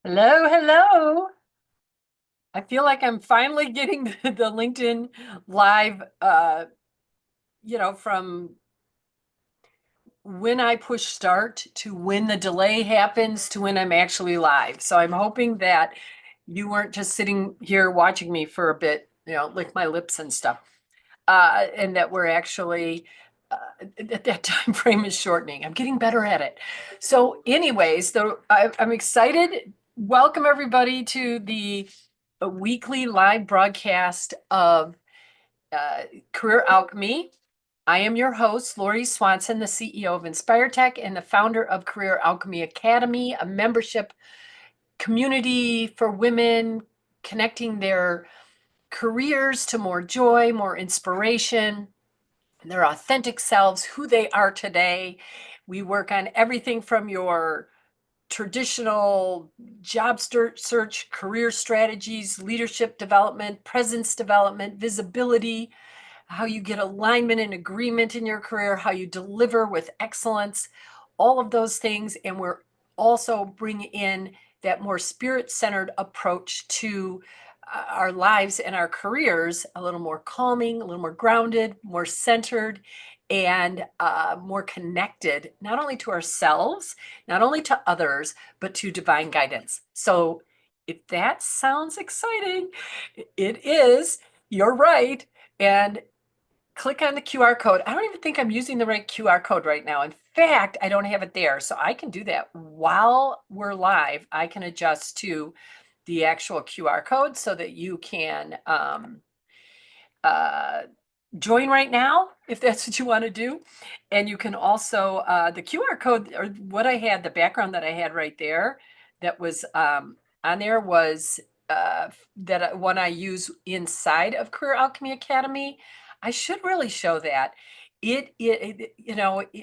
Hello, hello. I feel like I'm finally getting the LinkedIn live, from when I push start to when the delay happens to when I'm actually live. So I'm hoping that you weren't just sitting here watching me for a bit, lick my lips and stuff, and that we're actually that time frame is shortening. I'm getting better at it. So, anyways, I'm excited. Welcome everybody to the weekly live broadcast of Career Alchemy. I am your host, Lori Swanson, the CEO of Inspire Tech and the founder of Career Alchemy Academy, a membership community for women connecting their careers to more joy, more inspiration, their authentic selves, who they are today. We work on everything from your traditional job search, career strategies, leadership development, presence development, visibility, how you get alignment and agreement in your career, how you deliver with excellence, all of those things. And we're also bringing in that more spirit-centered approach to our lives and our careers, a little more calming, a little more grounded, more centered, and more connected, not only to ourselves, not only to others, but to divine guidance. So if that sounds exciting, it is. You're right. And click on the QR code. I don't even think I'm using the right QR code right now. In fact, I don't have it there. So I can do that while we're live. I can adjust to the actual QR code so that you can uh, join right now if that's what you want to do. And you can also, the QR code or what I had, the background that I had right there that was on there was that one I use inside of Career Alchemy Academy. I should really show that.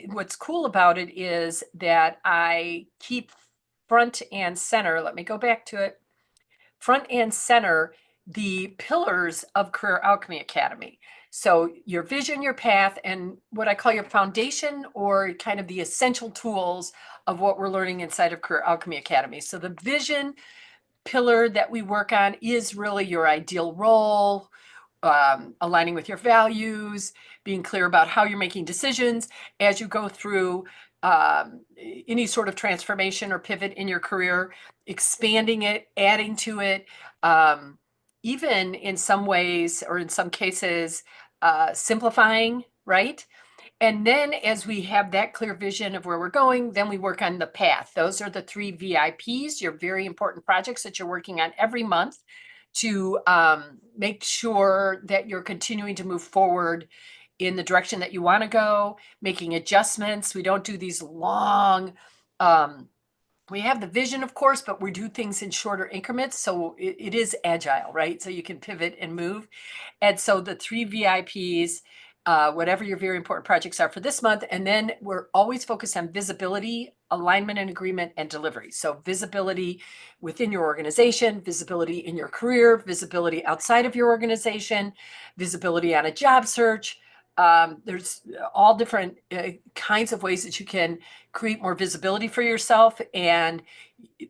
What's cool about it is that I keep front and center. Let me go back to it. Front and center the pillars of Career Alchemy Academy. So your vision, your path, and what I call your foundation or kind of the essential tools of what we're learning inside of Career Alchemy Academy. So the vision pillar that we work on is really your ideal role, aligning with your values, being clear about how you're making decisions as you go through any sort of transformation or pivot in your career, expanding it, adding to it, even in some ways or in some cases, simplifying, right? And then as we have that clear vision of where we're going, then we work on the path. Those are the three VIPs, your very important projects that you're working on every month to make sure that you're continuing to move forward in the direction that you want to go, making adjustments. We don't do these long, we have the vision, of course, but we do things in shorter increments. So it is agile, right? So you can pivot and move. And so the three VIPs, whatever your very important projects are for this month. And then we're always focused on visibility, alignment and agreement, and delivery. So visibility within your organization, visibility in your career, visibility outside of your organization, visibility on a job search. There's all different kinds of ways that you can create more visibility for yourself. And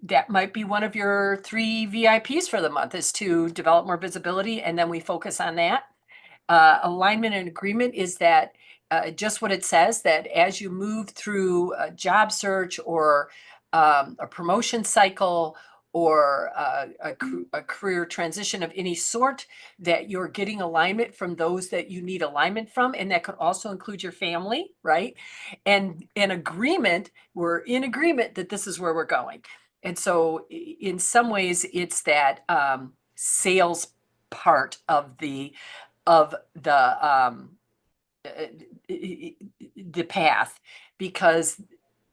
that might be one of your three VIPs for the month is to develop more visibility. And then we focus on that. Alignment and agreement is that just what it says, that as you move through a job search or a promotion cycle or a career transition of any sort, that you're getting alignment from those that you need alignment from. And that could also include your family, right? And an agreement, we're in agreement that this is where we're going. And so in some ways, it's that sales part of the of the path, because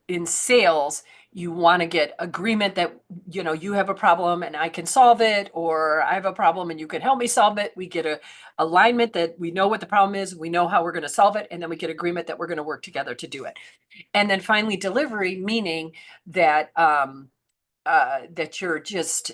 in sales you want to get agreement that you have a problem and I can solve it, or I have a problem and you can help me solve it. We get a alignment that we know what the problem is, we know how we're going to solve it, and then we get agreement that we're going to work together to do it. And then finally delivery, meaning that that you're just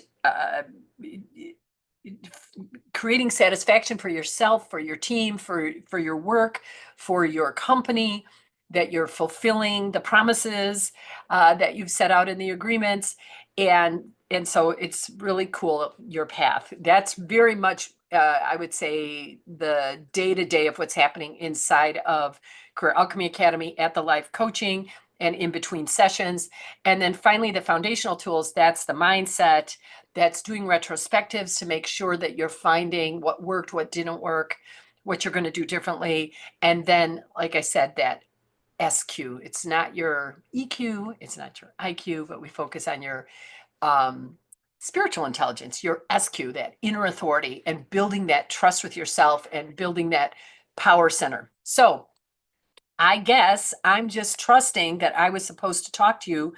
creating satisfaction for yourself, for your team, for your work, for your company, that you're fulfilling the promises that you've set out in the agreements. And and so it's really cool, your path. That's very much, I would say, the day-to-day of what's happening inside of Career Alchemy Academy at the live coaching and in between sessions. And then finally, the foundational tools, that's the mindset, that's doing retrospectives to make sure that you're finding what worked, what didn't work, what you're going to do differently. And then, like I said, that SQ, it's not your EQ, it's not your IQ, but we focus on your um, spiritual intelligence, your SQ, that inner authority, and building that trust with yourself and building that power center. So I guess I'm just trusting that I was supposed to talk to you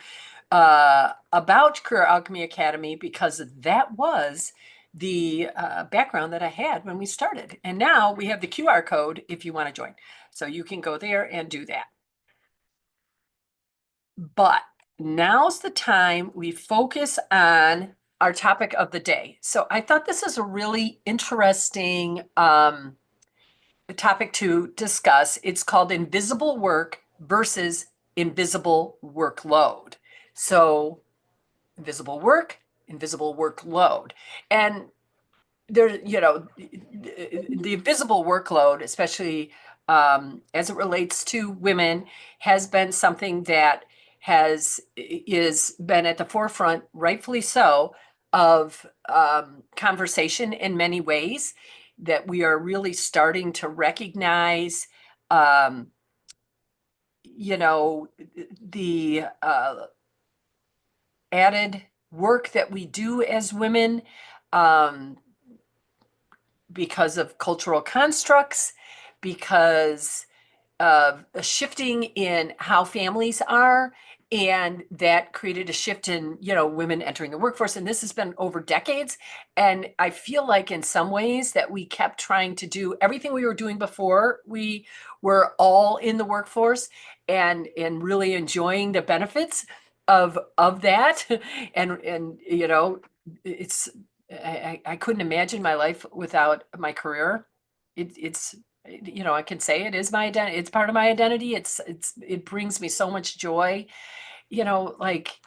about Career Alchemy Academy because that was the background that I had when we started. And now we have the QR code if you want to join. So you can go there and do that. But now's the time we focus on our topic of the day. So I thought this is a really interesting topic to discuss. It's called invisible work versus invisible workload. So invisible work, invisible workload. And there, the invisible workload, especially as it relates to women, has been something that has is been at the forefront, rightfully so, of conversation in many ways. That we are really starting to recognize, um, you know, the added work that we do as women. Um, because of cultural constructs, because of a shifting in how families are. And that created a shift in, women entering the workforce. And this has been over decades. And I feel like in some ways that we kept trying to do everything we were doing before we were all in the workforce and really enjoying the benefits of that. And it's I couldn't imagine my life without my career. It's I can say it is my identity. It's part of my identity. It brings me so much joy. Like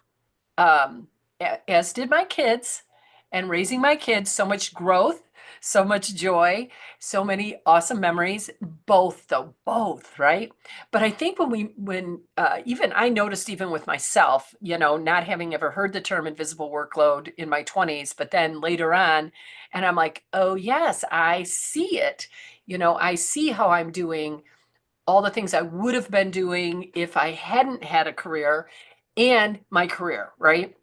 as did my kids, and raising my kids, so much growth, so much joy, so many awesome memories, both though, both, right? But I think when even I noticed, even with myself, not having ever heard the term invisible workload in my 20s, but then later on, and I'm like, oh yes, I see it. I see how I'm doing all the things I would have been doing if I hadn't had a career, and my career, right?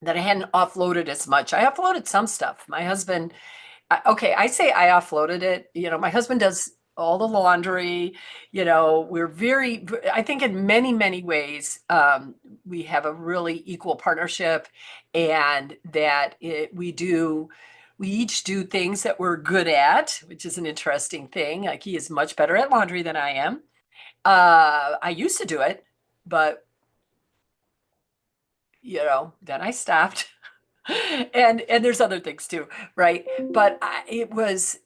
That I hadn't offloaded as much. I offloaded some stuff. My husband, okay, I say I offloaded it. My husband does all the laundry. We're I think in many, many ways, we have a really equal partnership, and that we each do things that we're good at, which is an interesting thing. Like, he is much better at laundry than I am. I used to do it, but then I stopped. And there's other things too, right? But it was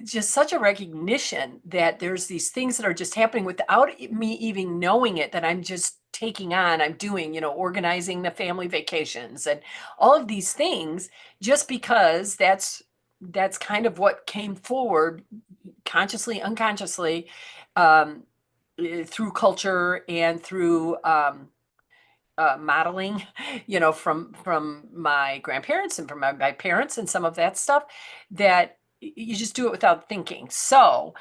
just such a recognition that there's these things that are just happening without me even knowing it, that I'm just taking on, I'm doing, organizing the family vacations and all of these things, just because that's kind of what came forward, consciously, unconsciously, um, through culture and through modeling, from my grandparents and from my parents and some of that stuff, that you just do it without thinking. So,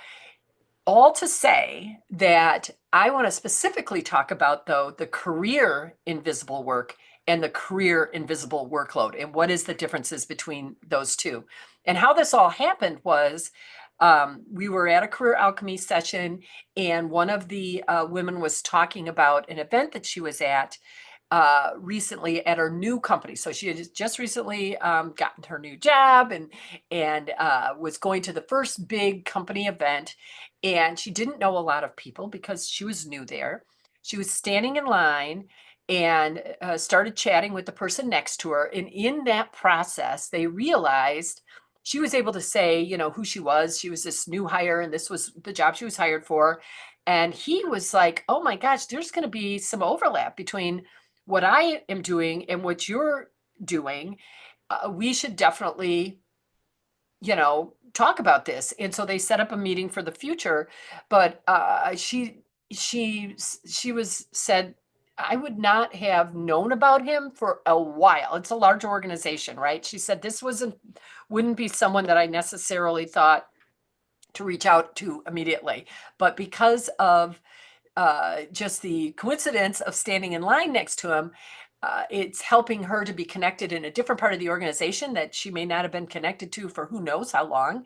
all to say that I want to specifically talk about, though, the career invisible work and the career invisible workload, and what is the differences between those two. And how this all happened was, we were at a career alchemy session, and one of the women was talking about an event that she was at recently at her new company. So she had just recently gotten her new job, and was going to the first big company event, and she didn't know a lot of people because she was new there. She was standing in line and started chatting with the person next to her, and in that process, they realized she was able to say, who she was. She was this new hire, and this was the job she was hired for. And he was like, oh my gosh, there's going to be some overlap between what I am doing and what you're doing. We should definitely, talk about this. And so they set up a meeting for the future, but she was said, I would not have known about him for a while. It's a large organization, right? She said this wouldn't be someone that I necessarily thought to reach out to immediately. But because of just the coincidence of standing in line next to him, it's helping her to be connected in a different part of the organization that she may not have been connected to for who knows how long.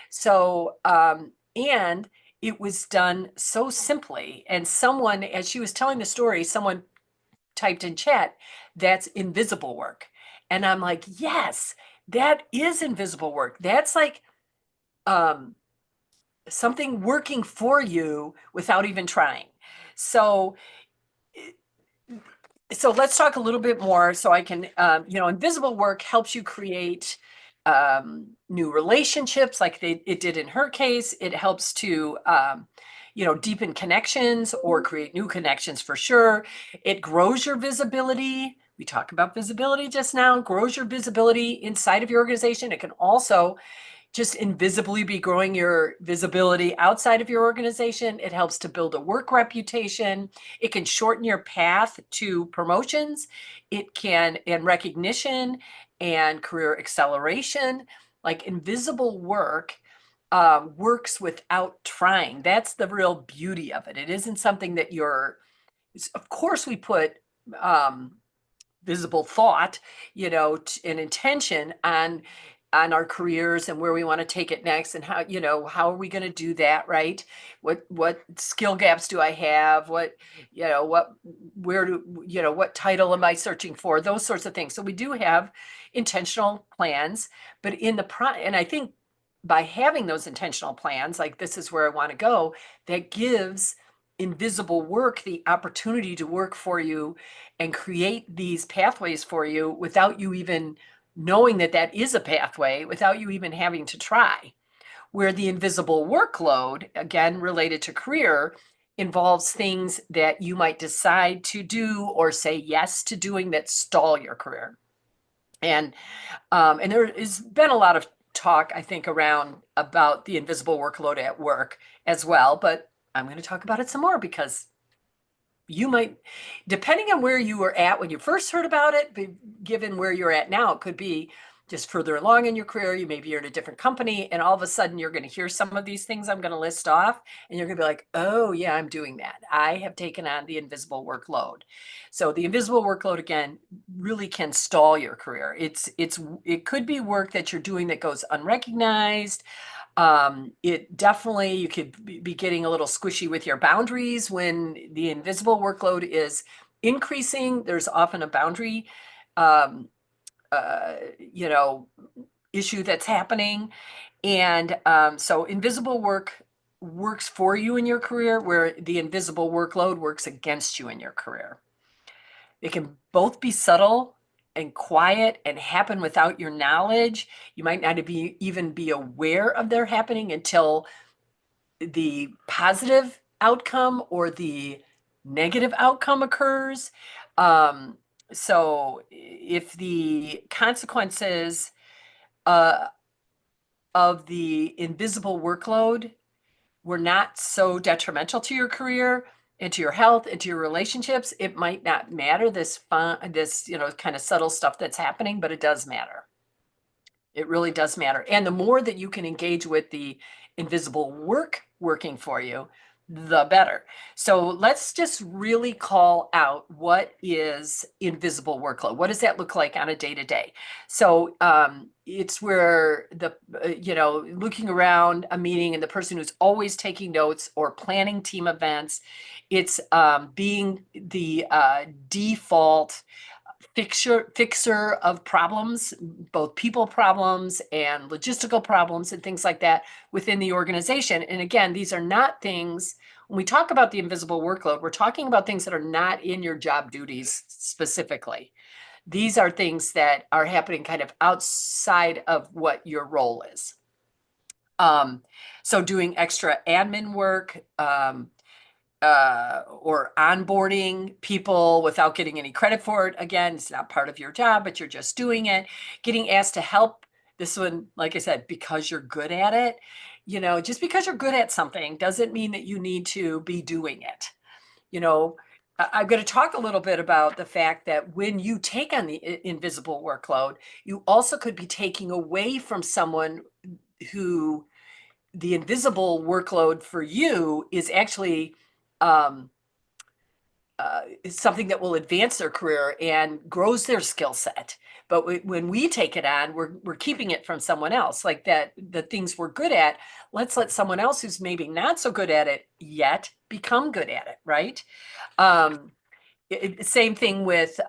So, and it was done so simply. And someone, as she was telling the story, someone typed in chat, that's invisible work. And I'm like, yes, that is invisible work. That's like, um, something working for you without even trying. So, so let's talk a little bit more so I can, invisible work helps you create new relationships like it did in her case. It helps to, deepen connections or create new connections for sure. It grows your visibility. We talked about visibility just now, grows your visibility inside of your organization. It can also just invisibly be growing your visibility outside of your organization. It helps to build a work reputation. It can shorten your path to promotions. It can, and recognition and career acceleration. Like invisible work works without trying. That's the real beauty of it. It isn't something that of course, we put visible thought, and intention on our careers and where we want to take it next and how are we going to do that, right? What skill gaps do I have? What title am I searching for? Those sorts of things. So we do have intentional plans, but and I think by having those intentional plans, like this is where I want to go, that gives invisible work the opportunity to work for you and create these pathways for you without you even knowing that is a pathway, without you even having to try. Where the invisible workload, again, related to career, involves things that you might decide to do or say yes to doing that stall your career. And there has been a lot of talk, I think, around about the invisible workload at work as well, but I'm going to talk about it some more because you might, depending on where you were at when you first heard about it, given where you're at now, it could be just further along in your career. Maybe you're in a different company and all of a sudden you're going to hear some of these things I'm going to list off and you're going to be like, oh yeah, I'm doing that. I have taken on the invisible workload. So the invisible workload, again, really can stall your career. It could be work that you're doing that goes unrecognized. It definitely, you could be getting a little squishy with your boundaries when the invisible workload is increasing. There's often a boundary, um, uh, you know, issue that's happening. And so invisible work works for you in your career, where the invisible workload works against you in your career. It can both be subtle and quiet and happen without your knowledge. You might not even be aware of their happening until the positive outcome or the negative outcome occurs. Um, so if the consequences uh, of the invisible workload were not so detrimental to your career and to your health and to your relationships, it might not matter, this kind of subtle stuff that's happening, but it does matter. It really does matter. And the more that you can engage with the invisible work working for you, the better. So let's just really call out what is invisible workload. What does that look like on a day to day? So it's where looking around a meeting and the person who's always taking notes or planning team events. It's being the default fixer of problems, both people problems and logistical problems and things like that within the organization. And again, these are not things, when we talk about the invisible workload, we're talking about things that are not in your job duties specifically. These are things that are happening kind of outside of what your role is. So doing extra admin work, or onboarding people without getting any credit for it. Again, it's not part of your job, but you're just doing it. Getting asked to help. This one, like I said, because you're good at it. Just because you're good at something doesn't mean that you need to be doing it. You know, I'm going to talk a little bit about the fact that when you take on the invisible workload, you also could be taking away from someone who the invisible workload for you is actually um, is something that will advance their career and grows their skill set. But when we take it on, we're keeping it from someone else. Like that, the things we're good at, let's let someone else who's maybe not so good at it yet become good at it, right? Um, Same thing with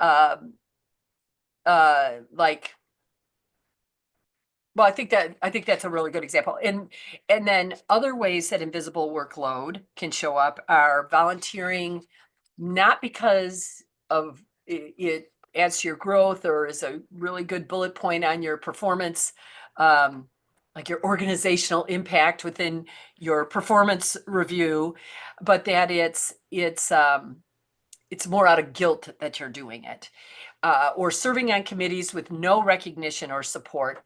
like, well, I think that's a really good example. And then other ways that invisible workload can show up are volunteering, not because of it adds to your growth or is a really good bullet point on your performance, um, like your organizational impact within your performance review, but that it's more out of guilt that you're doing it, or serving on committees with no recognition or support,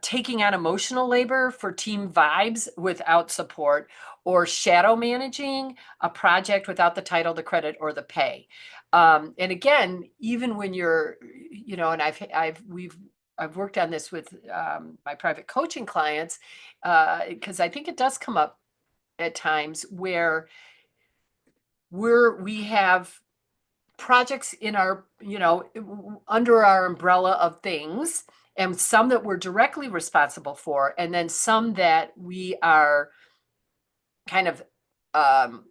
taking on emotional labor for team vibes without support, or shadow managing a project without the title, the credit, or the pay. And again, even when you're, and I've worked on this with my private coaching clients, because I think it does come up at times where we have projects in our, under our umbrella of things, and some that we're directly responsible for, and then some that we are kind of um,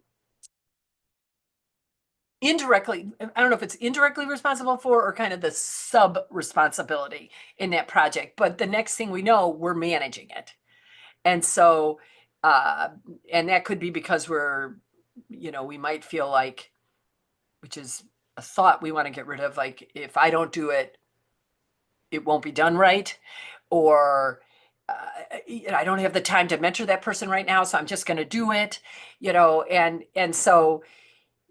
indirectly, I don't know if it's indirectly responsible for or kind of the sub responsibility in that project. But the next thing we know, we're managing it. And so, uh, and that could be because we might feel like, which is a thought we want to get rid of, like, if I don't do it, it won't be done right, or I don't have the time to mentor that person right now, so I'm just going to do it, and so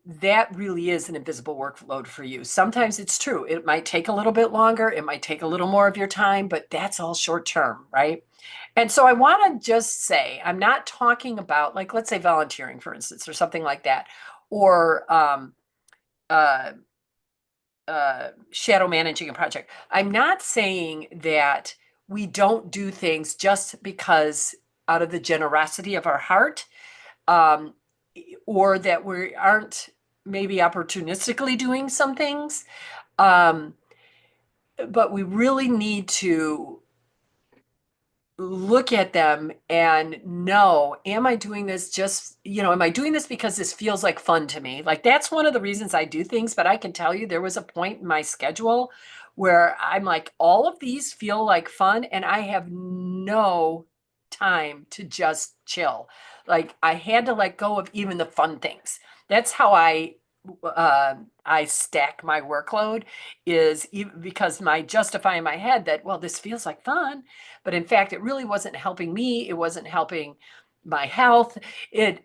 that really is an invisible workload for you. Sometimes it's true. It might take a little bit longer. It might take a little more of your time, but that's all short term, right? And so I want to just say, I'm not talking about, like, let's say volunteering, for instance, or something like that, or uh, shadow managing a project. I'm not saying that we don't do things just because out of the generosity of our heart, um, or that we aren't maybe opportunistically doing some things. Um, but we really need to look at them and know, am I doing this am I doing this because this feels like fun to me? Like, that's one of the reasons I do things, but I can tell you there was a point in my schedule where I'm like, all of these feel like fun and I have no time to just chill. Like, I had to let go of even the fun things. That's how I stack my workload, is even because my justify in my head that, well, this feels like fun, but in fact, it really wasn't helping me. It wasn't helping my health. And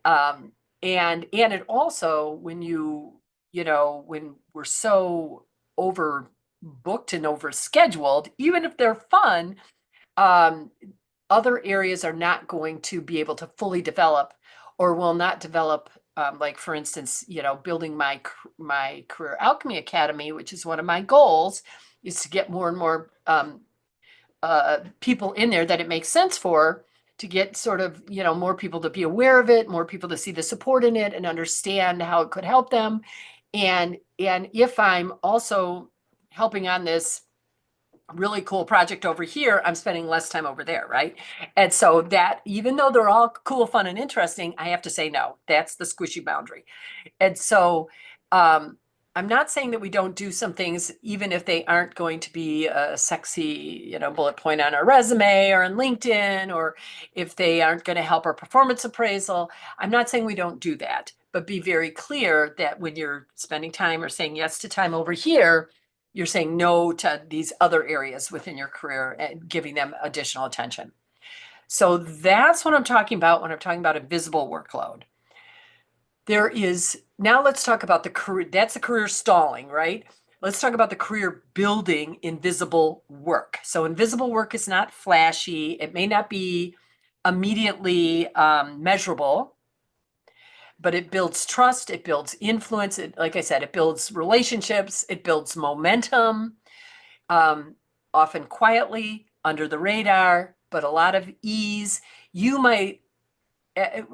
it also, when we're so overbooked and overscheduled, even if they're fun, um, other areas are not going to be able to fully develop, or will not develop. Like, for instance, building my Career Alchemy Academy, which is one of my goals, is to get more and more people in there that it makes sense for, to get sort of, more people to be aware of it, more people to see the support in it and understand how it could help them. And if I'm also helping on this really cool project over here, I'm spending less time over there, right? And so that, even though they're all cool, fun, and interesting, I have to say no. That's the squishy boundary. And so um, I'm not saying that we don't do some things, even if they aren't going to be a sexy, bullet point on our resume or on LinkedIn, or if they aren't going to help our performance appraisal. I'm not saying we don't do that, but be very clear that when you're spending time or saying yes to time over here, you're saying no to these other areas within your career and giving them additional attention. So that's what I'm talking about when I'm talking about invisible workload. There is, now let's talk about the career. That's the career stalling, right? Let's talk about the career building invisible work. So invisible work is not flashy. It may not be immediately measurable, but it builds trust, it builds influence. Like I said, it builds relationships, it builds momentum, um, often quietly, under the radar, but a lot of ease. You might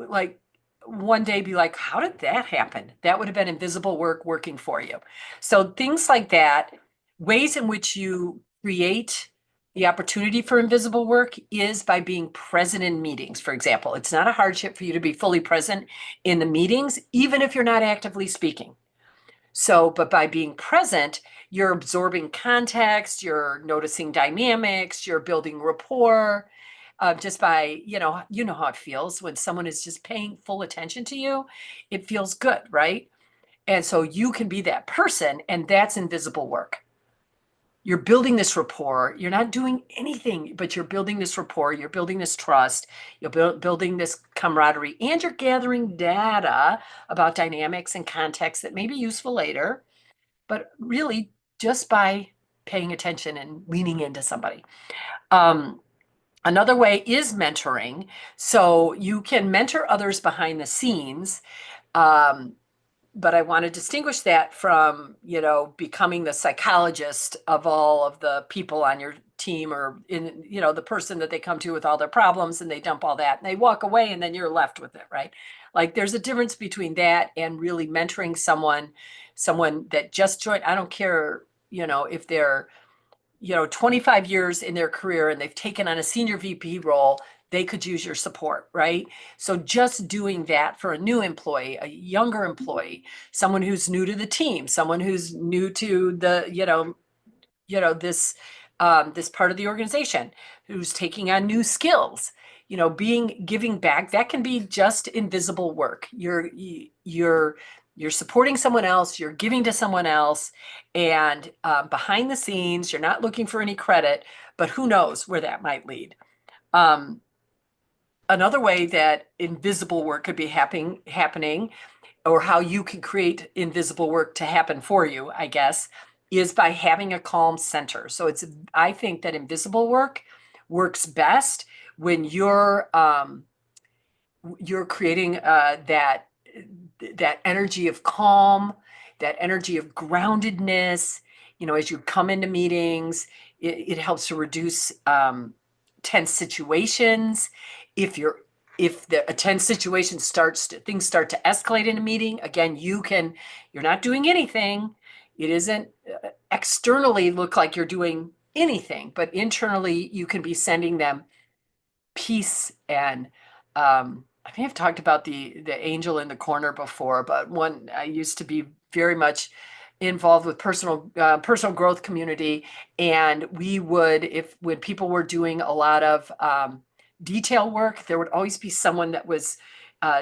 like one day be like, how did that happen? That would have been invisible work working for you. So things like that, ways in which you create the opportunity for invisible work is by being present in meetings, for example. It's not a hardship for you to be fully present in the meetings, even if you're not actively speaking. So, but by being present, you're absorbing context, you're noticing dynamics, you're building rapport, just by, you know how it feels when someone is just paying full attention to you. It feels good, right? And so you can be that person, and that's invisible work. You're building this rapport. You're not doing anything, but you're building this rapport. You're building this trust. You're building this camaraderie, and you're gathering data about dynamics and context that may be useful later, but really just by paying attention and leaning into somebody. Um, Another way is mentoring. So you can mentor others behind the scenes. Um, but I want to distinguish that from, becoming the psychologist of all of the people on your team, or the person that they come to with all their problems and they dump all that and they walk away and then you're left with it, right? Like there's a difference between that and really mentoring someone that just joined. I don't care, if they're 25 years in their career and they've taken on a senior VP role, they could use your support, right? So just doing that for a new employee, a younger employee, someone who's new to the team, someone who's new to the, this part of the organization, who's taking on new skills, giving back, that can be just invisible work. You're supporting someone else, you're giving to someone else, and behind the scenes, you're not looking for any credit, but who knows where that might lead. Um, Another way that invisible work could be happening, or how you can create invisible work to happen for you, I guess, is by having a calm center. So I think that invisible work works best when you're creating that energy of calm, that energy of groundedness. As you come into meetings, it helps to reduce tense situations. If you're if the a tense situation things start to escalate in a meeting, again, you're not doing anything. It isn't externally look like you're doing anything, but internally you can be sending them peace. And I may have talked about the angel in the corner before, but I used to be very much involved with personal growth community, and we would, if when people were doing a lot of detail work, there would always be someone that was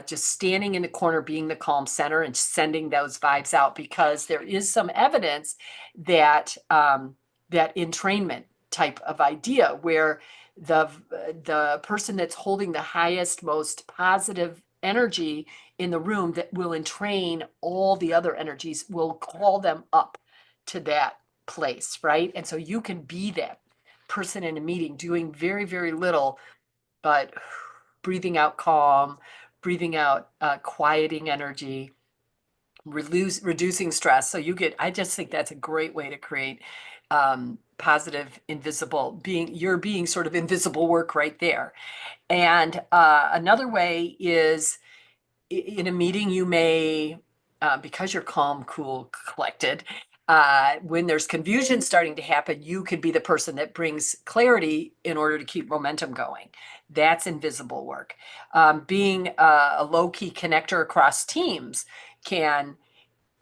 just standing in the corner, being the calm center and sending those vibes out, because there is some evidence that that entrainment type of idea where the person that's holding the highest, most positive energy in the room, that will entrain all the other energies, will call them up to that place, right? And so you can be that person in a meeting doing very, very little, but breathing out calm, breathing out quieting energy, reducing stress. So I just think that's a great way to create positive, invisible you're being sort of invisible work right there. And another way is in a meeting, you may, because you're calm, cool, collected, when there's confusion starting to happen, you could be the person that brings clarity in order to keep momentum going. That's invisible work. Being a low-key connector across teams can,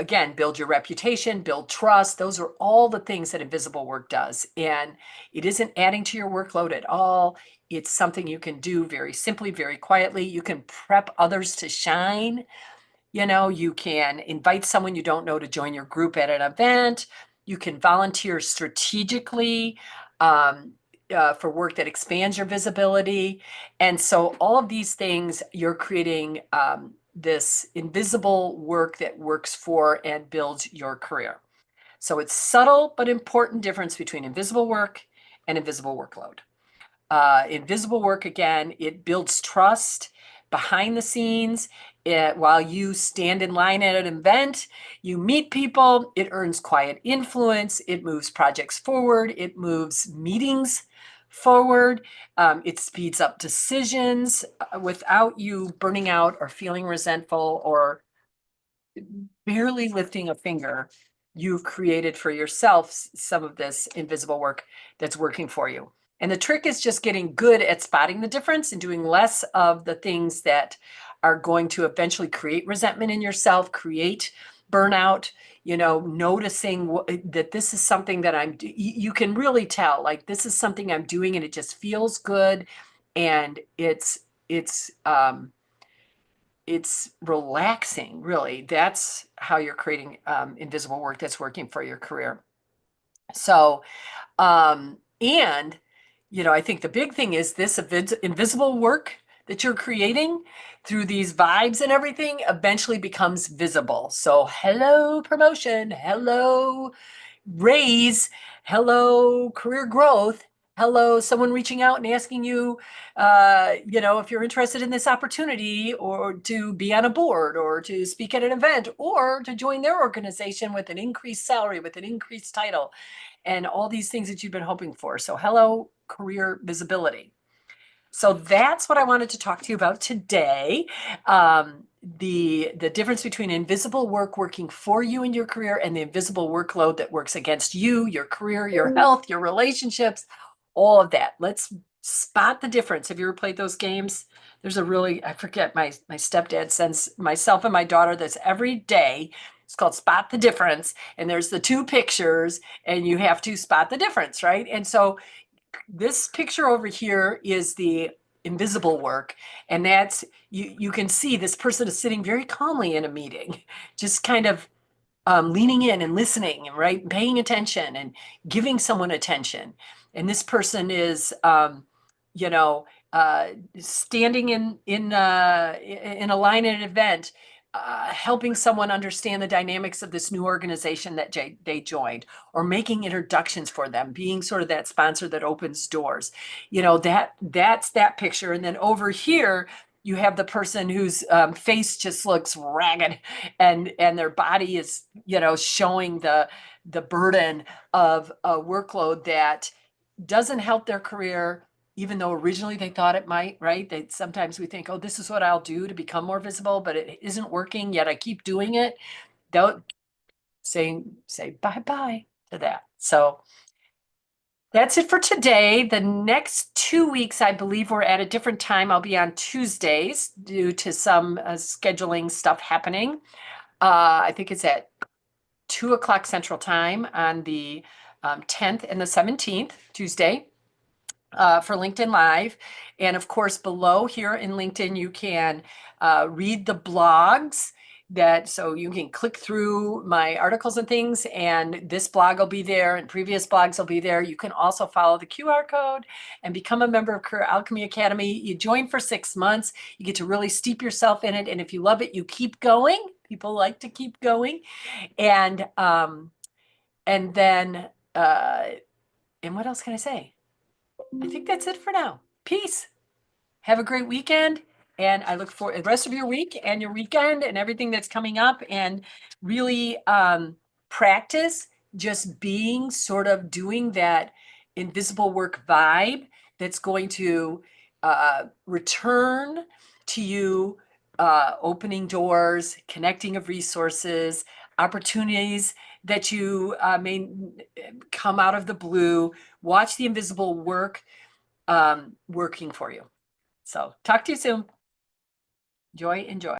again, build your reputation, build trust. Those are all the things that invisible work does. And it isn't adding to your workload at all. It's something you can do very simply, very quietly. You can prep others to shine. You can invite someone you don't know to join your group at an event. You can volunteer strategically for work that expands your visibility. And so all of these things, you're creating this invisible work that works for and builds your career. So it's subtle but important difference between invisible work and invisible workload. Invisible work, again, it builds trust behind the scenes. While you stand in line at an event, you meet people, it earns quiet influence, it moves projects forward, it moves meetings forward, it speeds up decisions without you burning out or feeling resentful or barely lifting a finger. You've created for yourself some of this invisible work that's working for you. And the trick is just getting good at spotting the difference and doing less of the things that are going to eventually create resentment in yourself, create burnout, noticing that this is something that you can really tell, like this is something I'm doing and it just feels good. And it's relaxing, really. That's how you're creating invisible work that's working for your career. So, and, I think the big thing is this invisible work that you're creating through these vibes and everything eventually becomes visible. So, hello, promotion, hello, raise, hello, career growth, hello, someone reaching out and asking you, if you're interested in this opportunity or to be on a board or to speak at an event or to join their organization with an increased salary, with an increased title, and all these things that you've been hoping for. So hello, career visibility. So that's what I wanted to talk to you about today. The difference between invisible work working for you in your career and the invisible workload that works against you, your career, your health, your relationships, all of that. Let's spot the difference. Have you ever played those games? There's I forget, my stepdad sends myself and my daughter this every day. It's called Spot the Difference. And there's the two pictures and you have to spot the difference, right? And so this picture over here is the invisible work. And that's, you can see this person is sitting very calmly in a meeting, just kind of leaning in and listening and right, paying attention and giving someone attention. And this person is, you know, standing in a line at an event, helping someone understand the dynamics of this new organization that they joined, or making introductions for them, being sort of that sponsor that opens doors. That's that picture. And then over here, you have the person whose face just looks ragged, and their body is, showing the burden of a workload that doesn't help their career, even though originally they thought it might, right? Sometimes we think, oh, this is what I'll do to become more visible, but it isn't working, yet I keep doing it. Don't say bye-bye to that. So that's it for today. The next 2 weeks, I believe we're at a different time. I'll be on Tuesdays due to some scheduling stuff happening. I think it's at 2 o'clock Central Time on the 10th and the 17th, Tuesday, for LinkedIn Live. And of course, below here in LinkedIn, you can read the blogs so you can click through my articles and things, and this blog will be there and previous blogs will be there. You can also follow the QR code and become a member of Career Alchemy Academy. You join for 6 months. You get to really steep yourself in it. And if you love it, you keep going. People like to keep going. And then, and what else can I say? I think that's it for now. Peace. Have a great weekend. And I look forward to the rest of your week and your weekend and everything that's coming up, and really practice just being sort of doing that invisible work vibe that's going to return to you, opening doors, connecting of resources, opportunities that you may come out of the blue. Watch the invisible work working for you. So talk to you soon. Enjoy.